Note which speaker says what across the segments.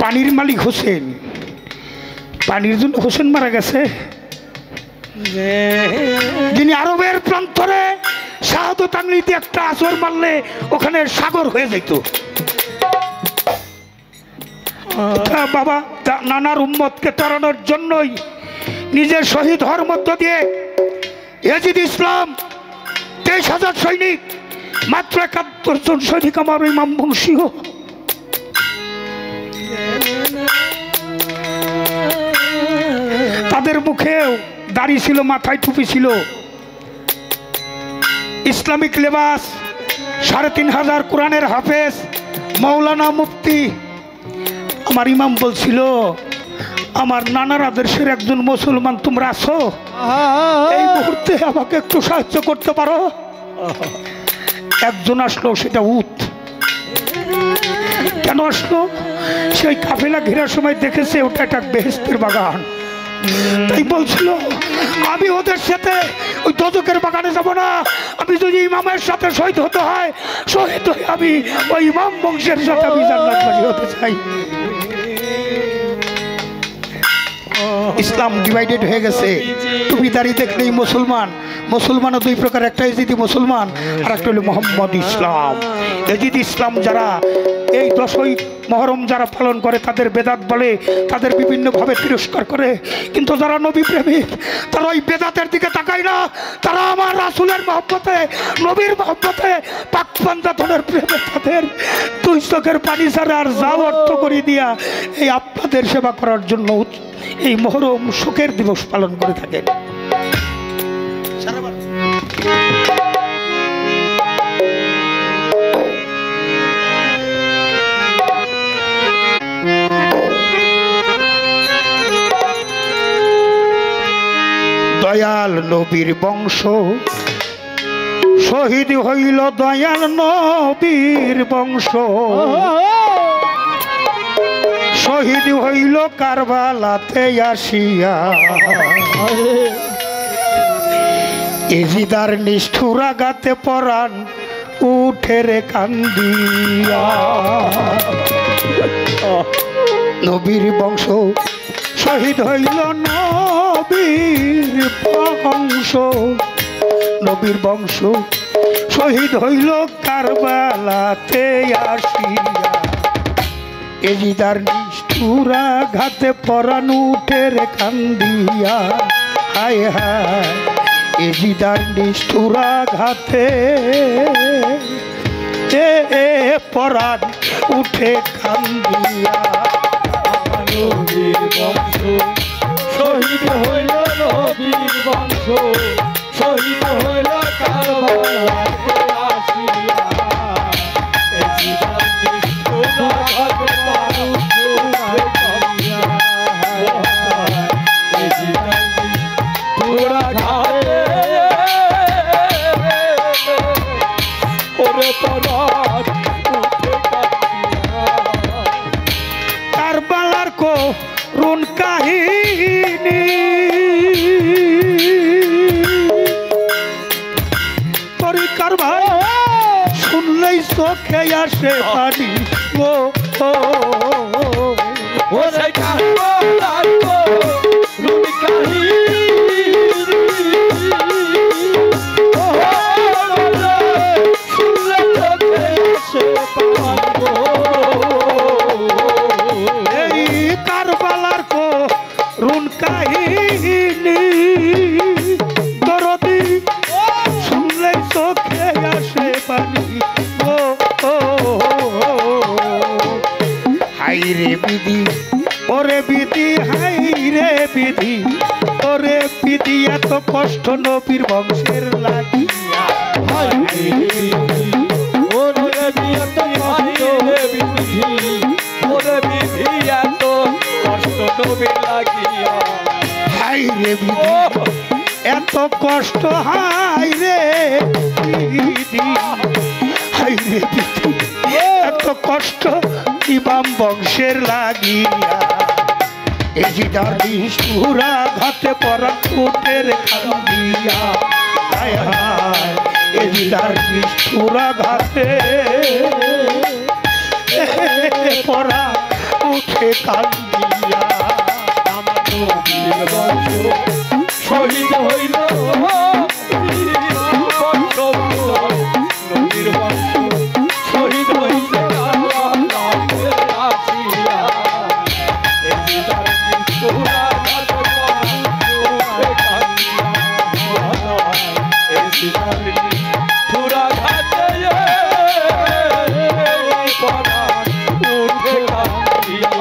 Speaker 1: পানির মালিক হোসেন, পানির জন্য হোসেন মারা গেছে। যিনি আরবের প্রান্তরে শাহাদত আঙ্গলিতে একটা আসর মারলে ওখানে সাগর হয়ে যেত। বাবা নানার উম্মতকে তাড়ানোর জন্যই নিজের শহীদ হওয়ার মধ্য দিয়ে ইয়াজিদ ইসলাম 23,000 সৈনিক, মাত্র 71 জন সৈনিক আমার ইমাম বংশীয়। তাদের মুখেও দাড়ি ছিল, মাথায় টুপি ছিল, ইসলামিক লেবাস, 3,500 কোরআনের হাফেজ, মৌলানা মুফতি। আমার ইমাম বলছিল, আমার নানার আদর্শের একজন মুসলমান তোমরা আছো, এই মুহূর্তে আমাকে একটু সাহায্য করতে পারো? একজন আসলো, সেটা উট। কেন আসলো? সেই কাফেলা ঘেরার সময় দেখেছে ওটা একটা বেহেশতের বাগান, তাই বলছিল আমি ওদের সাথে ওই দোজখের বাগানে যাব না, আমি যদি ইমামের সাথে শহীদ হতে হয়, শহীদ হয়ে আমি ওই ইমাম বংশের সাথে আমি জান্নাতবাসী হতে চাই। ইসলাম ডিভাইডেড হয়ে গেছে। টুপিদারি দেখলেই মুসলমান। মুসলমানও দুই প্রকার, একটা ইজিদি মুসলমান আর একটা হলো মোহাম্মদ ইসলাম। ইজিদি ইসলাম যারা এই 10ই মহরম যারা পালন করে তাদের বেদাত বলে, তাদের বিভিন্নভাবে তিরস্কার করে, কিন্তু যারা নবী প্রেমিক তারা ওই বেদাতের দিকে তাকায় না, তারা আমার রাসূলের মহব্বতে, নবীর মহব্বতে, পাক পাঞ্জাতনের প্রেমে তাদের 2 চোখের পানি ছাড়া আর যা অর্থ করে দিয়া এই আপনাদের সেবা করার জন্য এই মহরম শোকের দিবস পালন করে থাকেন। দয়াল নবীর বংশ শহীদ হইল, দয়াল নবীর বংশ শহীদ হইল কারবালাতে আসিয়া, এজিদার নিষ্ঠুর আঘাতে পরাণ উঠে রে কান্দিয়া। নবীর বংশ শহীদ হইল, নবীর বংশ, নবীর বংশ শহীদ হইল কারবালাতে আসিয়া, এজিদার নিষ্ঠুরা ঘাতে পরাণ উঠে রে কান্দিয়া। হায় হায় এজিদার নিষ্ঠুরা ঘাতে পরাণ উঠে কান্দিয়া।
Speaker 2: নবীর বংশ শহীদ হইল, নবীর বংশ শহীদ হইল কারবালাতে আসিয়া, এজিদার নিষ্ঠুরা ঘাতে পরাণ উঠে কান্দিয়া। এজিদার নিষ্ঠুরা ঘাতে ওরে পরাণ উঠে কান্দিয়া।
Speaker 1: কারবালার করুণ কাহিনী তরিকার ভাই শুনলেই চোখে আসে পানি। ও
Speaker 2: ওরে কারবালার করুণ কাহিনী শুনলে চোখে আসে পানি।
Speaker 1: এই কারবালার করুণ কাহিনী দরদি শুনলেই চোখে আসে পানি। ও হাই রে বিধি, ওরে বিধি, হাই রে বিধি, ওরে বিধি, এত কষ্ট নবীর বংশের লাগিয়া।
Speaker 2: হায় রে বিধি, ওরে বিধি, হায় রে বিধি, ওরে বিধি, এত কষ্ট নবীর লাগিয়া।
Speaker 1: হাই রে বিধি, এত কষ্ট, হাই রে বিধি, হাই রে বিধি, এত কষ্ট ইমাম বংশের লাগিয়া। এজিদার নিষ্ঠুরা ঘাতে পরাণ উঠে রে কান্দিয়া। হায় হায় এজিদার নিষ্ঠুরা ঘাতে উঠে কান্দিয়া।
Speaker 2: আমার নবীর বংশ শহীদ হইল, নবীর বংশ শহীদ হইল কারবালাতে আসিয়া। এই দিদার নিষ্ঠুরা ঘাত উঠে কান্দিয়া, এই দিদার নিষ্ঠুরা ঘাতে উঠে কান্দিয়া।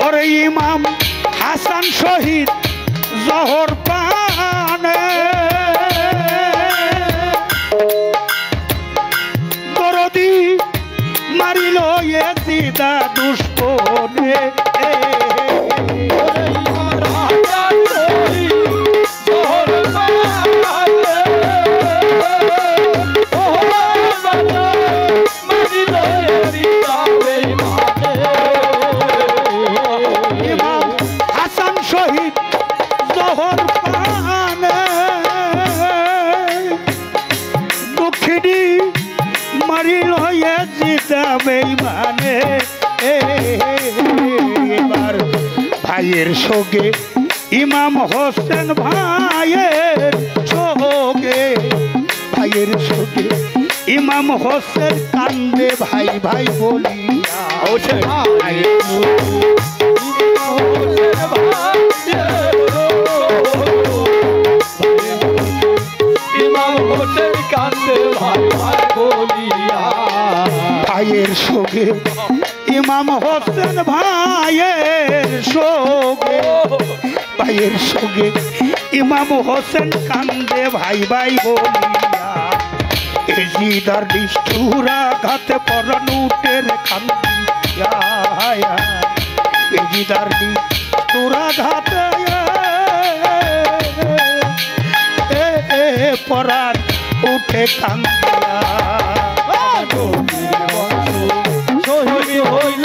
Speaker 1: ওরে ইমাম হাসান শহীদ জহর পানে, দরদি মারিল এজিদা দুষ্কনে। ইমাম হাসান শহীদ জহর পানে, দক্ষিণী মারিল এজিদা বেঈমানে। এবার ভাইয়ের শোকে ইমাম হোসেন ভাইয়ের শোকে, ভাইয়ের শোকে ইমাম হোসেন কান্দে ভাই ভাই বলিয়া।
Speaker 2: ইমাম হোসেন কান্দে ভাই ভাই বলিয়া।
Speaker 1: ভাইয়ের শোকে ইমাম হোসেন ভাইয়ের শোকে, ভাইয়ের শোকে ইমাম হোসেন কান্দে ভাই ভাই বলিয়া। এজিদার নিষ্ঠুরা ঘাতে পরান উঠে কান্দিয়া। এজিদার নিষ্ঠুরা ঘাতে পরান উঠে কান্দিয়া।
Speaker 2: শহীদ হইল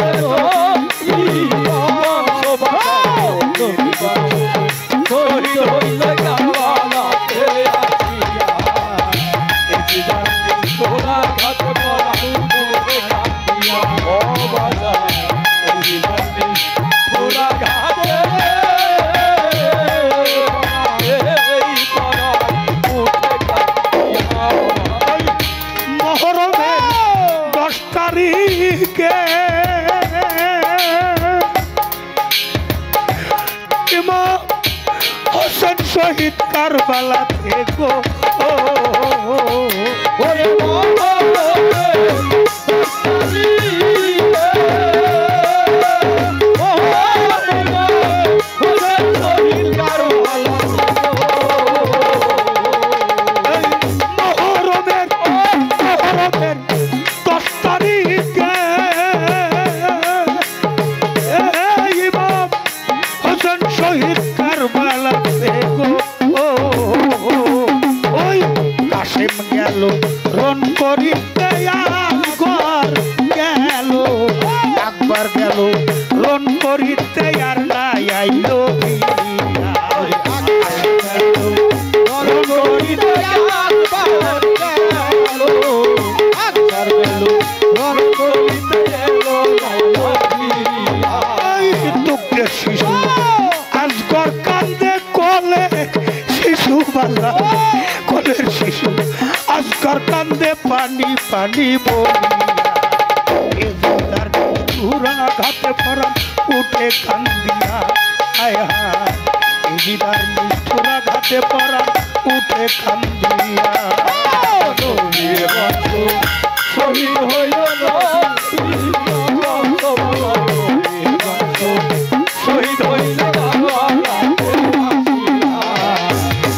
Speaker 2: শহীদ হইল কারবালাতে আসিয়া। এই দিদার নিষ্ঠুরা ঘাত উঠে কান্দিয়া। ও বাবা, এই দিদার নিষ্ঠুরা ঘাতে উঠে কান্দিয়া।
Speaker 1: মহরমের 10 তারিখে ইমাম হোসেন শহীদ কারবালাতে গো।
Speaker 2: ওরে
Speaker 1: মহরমের 10 তারিখে ইমাম হোসেন শহীদ কারবালাতে গো। ওই কাশেম গেল রন করিতে, আকবর গেল, আকবর গেল রন করিতে, আর নাই আইলো ফিরিয়া। রন করিতে আকবর গেল, আকবর গেল রন করিতে এলো না ফিরিয়া। ওই দুঃখের শিশু আজগর কান্দে কোলে, শিশু বালা কোলের শিশু আজগর কান্দে পানি পানি বলিয়া। এজিদার নিষ্ঠুরা ঘাতে পরান উঠে কান্দিয়া। আয় হায়, এজিদার নিষ্ঠুরা ঘাতে পরান উঠে কান্দিয়া।
Speaker 2: নবীর বংশ শহীদ হইল, নবীর বংশ শহীদ হইল কারবালাতে আসিয়া।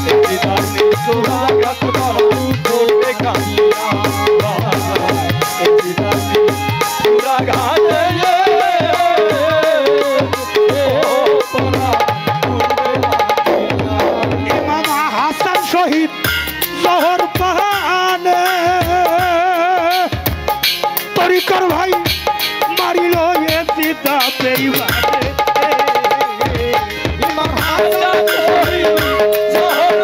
Speaker 2: এই দিদার নিষ্ঠুরা ঘাত উঠে কান্দিয়া। এই দিদার নিষ্ঠুরা ঘাতে
Speaker 1: ইমাম হাসান শহীদ জহর পানে, তরিকর ভাই মারিল এজিদা বেঈমানে।
Speaker 2: ইমাম হাসান শহীদ জহর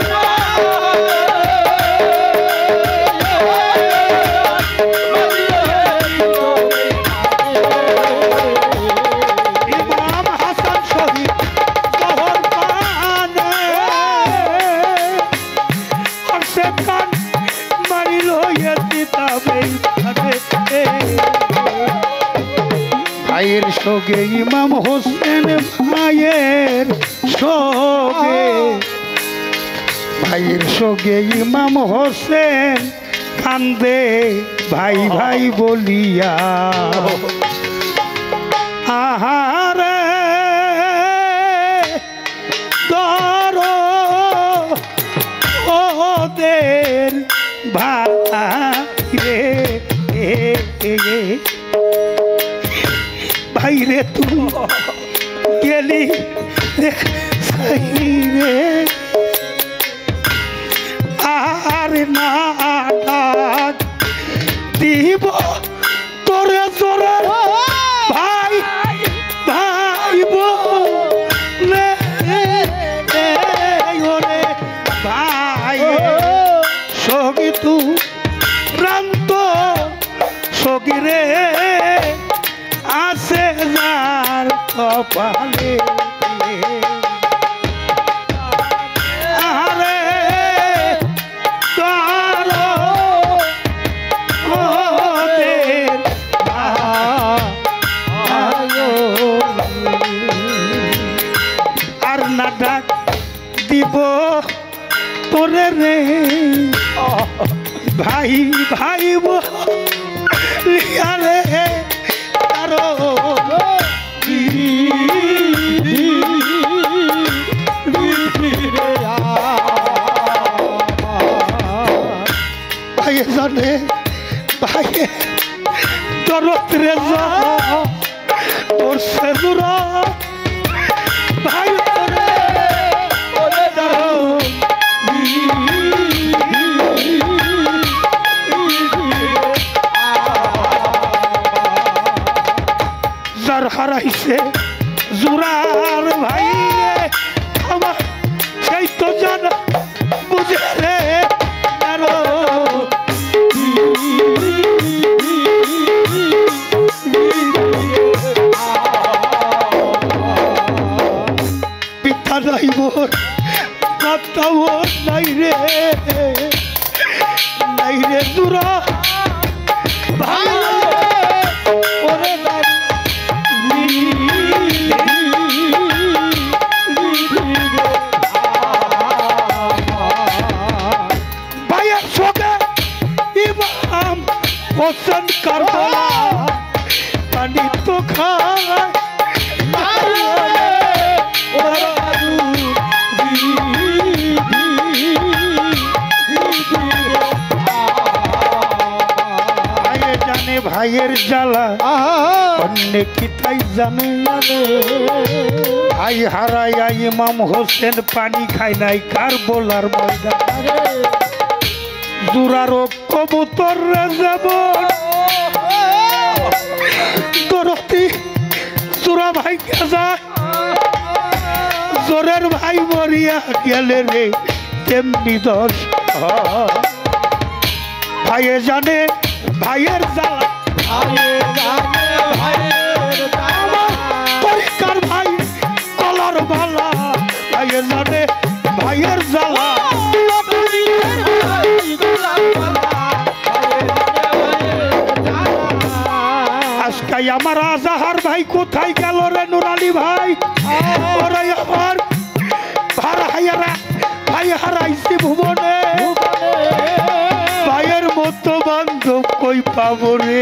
Speaker 1: ভাইয়ের সঙ্গে ইমাম হোসেন ভাইয়ের সঙ্গে ভাইয়ের সঙ্গে ইমাম হোসেন কান্দে ভাই ভাই বলিয়া আহারে দর ওদের ভাই রে ভাই রে তুই গেলি রে আর না ডাক দিব তোরে তোরে ভাই ভাই বলে ওরে ভাই সগি তু প্রান্ত সগি রে আসে যার কপালে আরে তোর ওদের আর না ডাক দিব তোরে রে ভাই ভাই বলিয়ারে আরো ভাই জানে ভাই দরদরে যা তোর সেদুরা ভাই তোরে ওরে দাও যার হারাইছে জুরার ভাই আমার সেই তো জানা বুঝে রে আরো পিতা নাই মোর মাতা মোর নাই রে জুরা ভাই ওরে ভাইয়ের সঙ্গে ইমাম হোসেন কারবালা পানি তো খায় জানে ভাইয়ের জ্বালা অন্য কি তাই জানে ভাই হারাইয়া ইমাম হোসেন পানি খায় নাই কার বলার ময়দানে জুরারো কবুতর যাব দরতি জোরা ভাই যায় জোরের ভাই মরিয়া গেলে রে তেমনি দোষ ভাইয়ে জানে ভাইয়ের জ্বালা পরিষ্কার ভাই কলার ভালা ভাইয়ে জানে ভাইয়ের জ্বালা আজকে আমার আজাহার ভাই কোথায় গেল রে নুরালি ভাই ওরে আমার ভাই হারাইছি ভুবনে ভাইয়ের মতো বান্ধব কই পাবো রে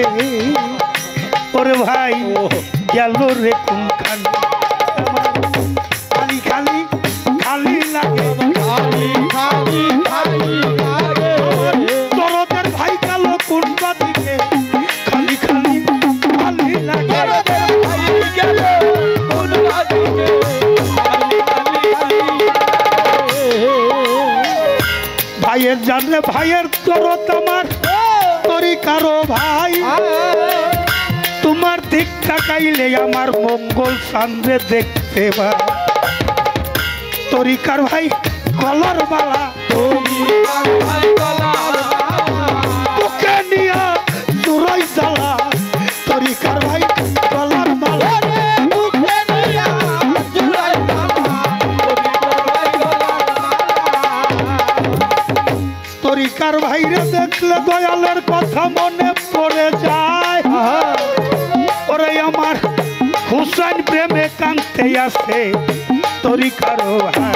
Speaker 1: ওরে ভাই গেল রে কোনখানে খালি খালি খালি লাগে দরদের ভাই গেল কোন দিকে খালি খালি খালি লাগে ভাইয়ের জানলে ভাইয়ের দরদ আমার তরি কারো ভাই তোমার দিক তাকাইলে আমার মঙ্গল সামনে দেখতে পাই তরিকার ভাই কলার বালা বুকে নিয়া জুরাই জ্বালা তরিকার ভাই কলার বালা তরিকার ভাইরে দেখলে দয়ালের কথা মনে পড়ে যায় ওরে আমার নামে কানতে আসে তরিকারো ভাই।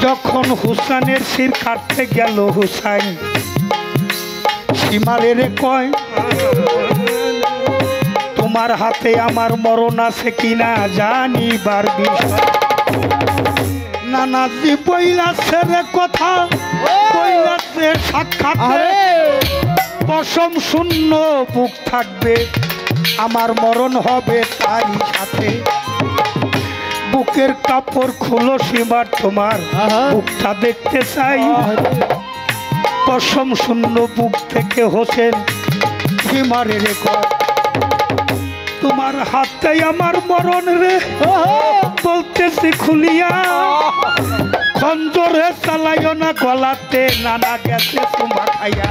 Speaker 1: যখন হুসানের শির কাটতে গেল হুসাইন সীমারের কয় তোমার হাতে আমার মরণ আছে কিনা জানিবার বিষয়। নানাজি বইলাছে রে কথা বইলাছে সাক্ষাৎ পশম শূন্য বুক থাকবে আমার মরণ হবে তাই সাথে। বুকের কাপড় খুলো সীমার তোমার বুকটা দেখতে চাই। পশম শূন্য বুক থেকে হোসেন সীমারের কয় তোমার হাতে আমার মরণ রে বলতেছি খুলিয়া। খঞ্জরে চালাইও না গলাতে নানা গেছে সুমা খাইয়া।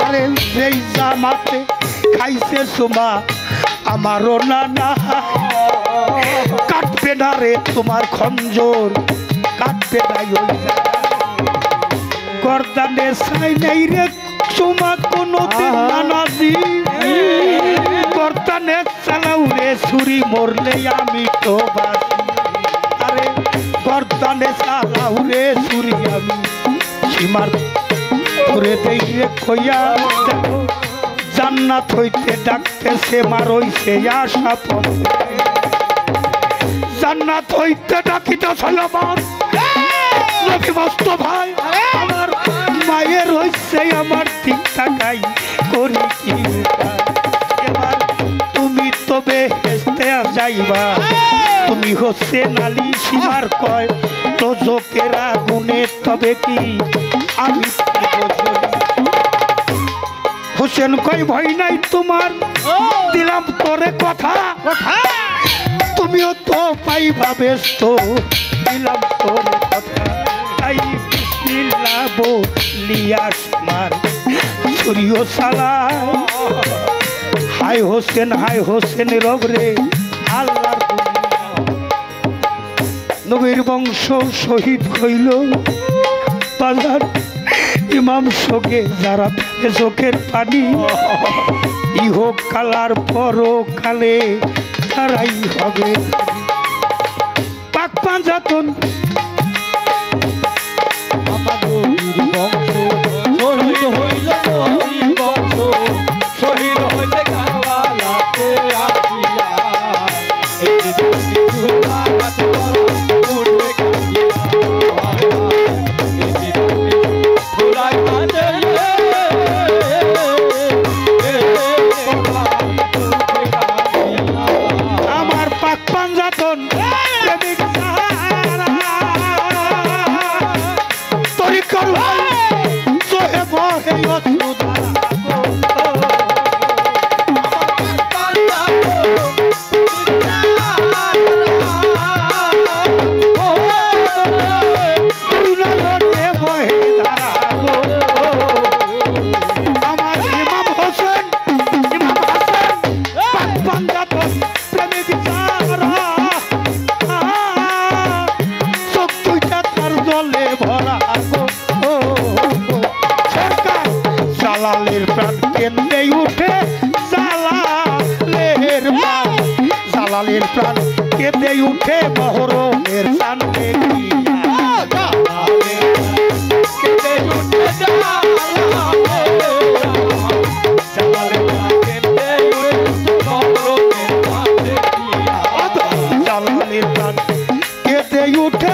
Speaker 1: আরে যেই জামাতে খাইছে সুমা আমারও নানা কাটবে না রে তোমার খঞ্জর কাটবে না ওই গর্দানে ছাই নেই রে সুমা কোনোদিন নানাজি। গর্দানে চালাও রে ছুরি মরলে আমি তো বাসি। আরে গর্দানে চালাও রে ছুরি আমি সীমার ধরে দেই রে খইয়া। দেখো জান্নাত হইতে ডাকতেছে মারইছে আশা পথে। জান্নাত হইতে ডাকিতেছিল আমার নবী মস্ত ভাই আমার মায়ের হইছে আমার ঠিক থাকাই করি কি উপায়। এবার তুমি তবে হেসতে যাইবা তুমি হচ্ছে নালি সীমার কয় তো জোকেরা গুণে তবে কি আমি হোসেন কয় ভয় নাই তোমার দিলাম তোরে কথা তুমিও তো পাইবা ব্যস্ত দিলাম তোরে কথা। তাই বিসমিল্লাহ বলিয়া মার ছুরিও চালায়। হাই হোসেন রব রে আল্লাহর নবীর বংশ শহীদ হইল বাজার ইমাম শোকে যারা চোখের পানি ইহোক কালার পরকালে তারাই হবে পাক পাঞ্জাতন।
Speaker 2: শহীদ হইলে কারবালাতে আসিয়া
Speaker 1: আমার পাক পাঞ্জাতন তরিকার সোহে বহে অসুদা জালালের প্রাণ কেন্দ্রে উঠে জালালের প্রাণ কেঁদে উঠে মহরমের সামনে জালালের প্রাণ কেঁদে উঠে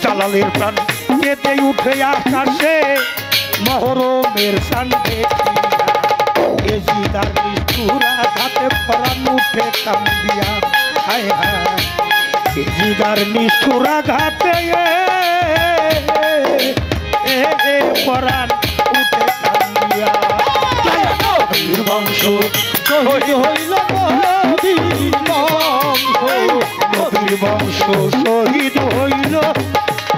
Speaker 1: জালালের প্রাণ কেঁদে উঠে আকাশে মহরমের সামনে এজিদার নিষ্ঠুরা ঘাতে পরাণ উঠে কান্দিয়া। হায় হায় এজিদার নিষ্ঠুরা ঘাতে পরাণ উঠে কান্দিয়া। বংশ শহীদ হইল নবীর বংশ শহীদ হইল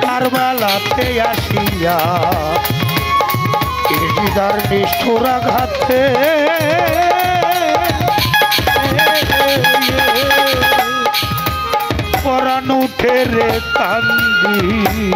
Speaker 1: কারবালাতে আসিয়া। এজিদার নিষ্ঠুরা ঘাতে পরাণ উঠে রে কান্দিয়া।